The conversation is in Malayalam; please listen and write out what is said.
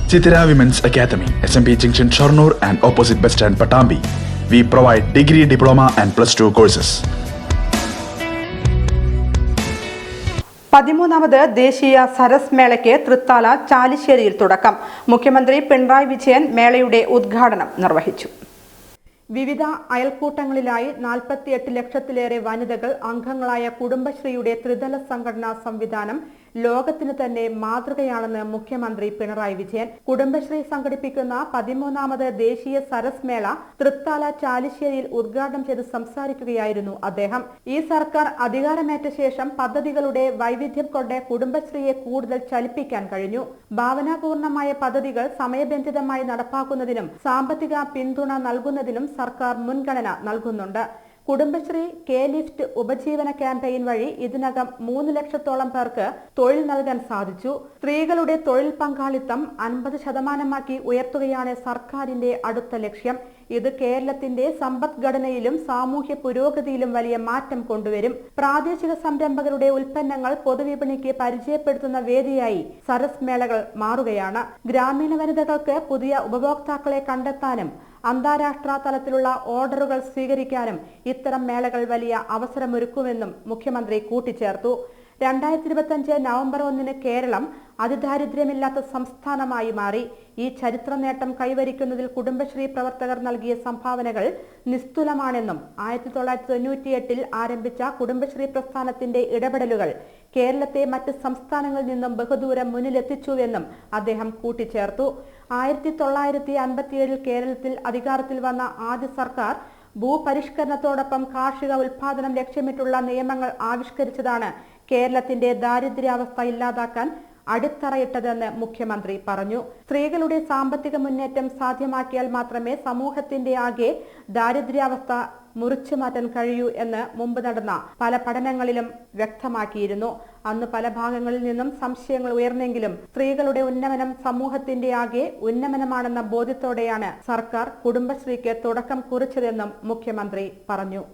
Chitira Women's Academy, SMP Junction, Shornur and opposite Bus Stand, Patambi. We provide degree, diploma and +2 courses. 13ാമത് ദേശീയ സരസ് മേളയ്ക്ക് തൃത്താല ചാലിശ്ശേരിയിൽ തുടക്കം. മുഖ്യമന്ത്രി പിണറായി വിജയൻ മേളയുടെ ഉദ്ഘാടനം നിർവഹിച്ചു. വിവിധ അയൽക്കൂട്ടങ്ങളിലായി 48 ലക്ഷത്തിലേറെ വനിതകൾ അംഗങ്ങളായ കുടുംബശ്രീയുടെ ത്രിതല സംഘടനാ സംവിധാനം ലോകത്തിന് തന്നെ മാതൃകയാണെന്ന് മുഖ്യമന്ത്രി പിണറായി വിജയൻ. കുടുംബശ്രീ സംഘടിപ്പിക്കുന്ന 13ാമത് ദേശീയ സരസ് മേള തൃത്താല ചാലിശ്ശേരിയിൽ ഉദ്ഘാടനം ചെയ്ത് സംസാരിക്കുകയായിരുന്നു അദ്ദേഹം. ഈ സർക്കാർ അധികാരമേറ്റ ശേഷം പദ്ധതികളുടെ വൈവിധ്യം കൊണ്ട് കുടുംബശ്രീയെ കൂടുതൽ ചലിപ്പിക്കാൻ കഴിഞ്ഞു. ഭാവനാപൂർണമായ പദ്ധതികൾ സമയബന്ധിതമായി നടപ്പാക്കുന്നതിനും സാമ്പത്തിക പിന്തുണ നൽകുന്നതിനും സർക്കാർ മുൻഗണന നൽകുന്നുണ്ട്. കുടുംബശ്രീ കെ ലിഫ്റ്റ് ഉപജീവന ക്യാമ്പയിൻ വഴി ഇതിനകം 3 ലക്ഷത്തോളം പേർക്ക് തൊഴിൽ നൽകാൻ സാധിച്ചു. സ്ത്രീകളുടെ തൊഴിൽ പങ്കാളിത്തം 50% ഉയർത്തുകയാണ് സർക്കാരിന്റെ അടുത്ത ലക്ഷ്യം. ഇത് കേരളത്തിന്റെ സമ്പദ്ഘടനയിലും സാമൂഹ്യ പുരോഗതിയിലും വലിയ മാറ്റം കൊണ്ടുവരും. പ്രാദേശിക സംരംഭകരുടെ ഉൽപ്പന്നങ്ങൾ പൊതുവിപണിക്ക് പരിചയപ്പെടുത്തുന്ന വേദിയായി സരസ് മേളകൾ മാറുകയാണ്. ഗ്രാമീണ വനിതകൾക്ക് പുതിയ ഉപഭോക്താക്കളെ കണ്ടെത്താനും അന്താരാഷ്ട്ര തലത്തിലുള്ള ഓർഡറുകൾ സ്വീകരിക്കാനും ഇത്തരം മേളകൾ വലിയ അവസരമൊരുക്കുമെന്നും മുഖ്യമന്ത്രി കൂട്ടിച്ചേർത്തു. 2025 നവംബർ 1 കേരളം അതിദാരിദ്ര്യമില്ലാത്ത സംസ്ഥാനമായി മാറി. ഈ ചരിത്ര നേട്ടം കൈവരിക്കുന്നതിൽ കുടുംബശ്രീ പ്രവർത്തകർ നൽകിയ സംഭാവനകൾ നിസ്തുലമാണെന്നും 1998 ആരംഭിച്ച കുടുംബശ്രീ പ്രസ്ഥാനത്തിന്റെ ഇടപെടലുകൾ കേരളത്തെ മറ്റ് സംസ്ഥാനങ്ങളിൽ നിന്നും ബഹുദൂരം മുന്നിലെത്തിച്ചുവെന്നും അദ്ദേഹം കൂട്ടിച്ചേർത്തു. 1957 കേരളത്തിൽ അധികാരത്തിൽ വന്ന ആദ്യ സർക്കാർ ഭൂപരിഷ്കരണത്തോടൊപ്പം കാർഷിക ഉൽപാദനം ലക്ഷ്യമിട്ടുള്ള നിയമങ്ങൾ ആവിഷ്കരിച്ചതാണ് കേരളത്തിന്റെ ദാരിദ്ര്യാവസ്ഥ ഇല്ലാതാക്കാൻ അടിത്തറയിട്ടതെന്ന് മുഖ്യമന്ത്രി പറഞ്ഞു. സ്ത്രീകളുടെ സാമ്പത്തിക മുന്നേറ്റം സാധ്യമാക്കിയാൽ മാത്രമേ സമൂഹത്തിന്റെ ആകെ ദാരിദ്ര്യാവസ്ഥ മുറിച്ചു മാറ്റാൻ കഴിയൂ എന്ന് മുമ്പ് നടന്ന പല പഠനങ്ങളിലും വ്യക്തമാക്കിയിരുന്നു. അന്ന് പല ഭാഗങ്ങളിൽ നിന്നും സംശയങ്ങൾ ഉയർന്നെങ്കിലും സ്ത്രീകളുടെ ഉന്നമനം സമൂഹത്തിന്റെ ആകെ ഉന്നമനമാണെന്ന ബോധ്യത്തോടെയാണ് സർക്കാർ കുടുംബശ്രീക്ക് തുടക്കം കുറിച്ചതെന്നും മുഖ്യമന്ത്രി പറഞ്ഞു.